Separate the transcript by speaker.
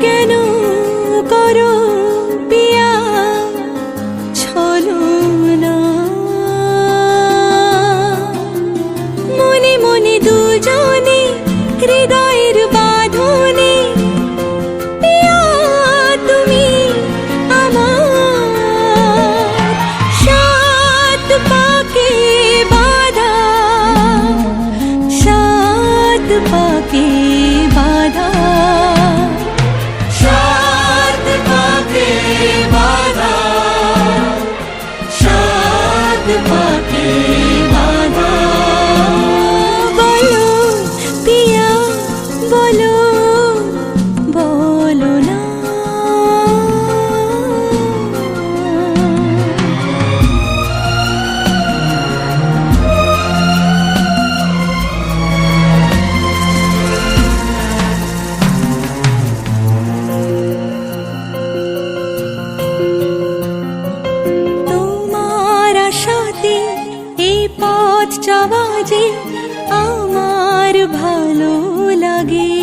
Speaker 1: কেন করো পিয়া ছলনা? মনে মনে দুজনে হৃদয়ের বাঁধনে পিয়া তুমি আমার সাত পাকে বাঁধা, সাত পাকে বাঁধা, সাত পাকে বাঁধা, সাত পাকে বাঁধা। বলো পিয়া বলো, বলো না। তোমার আশাতে এই পথ যাওয়া যে আমার ভালো লাগে।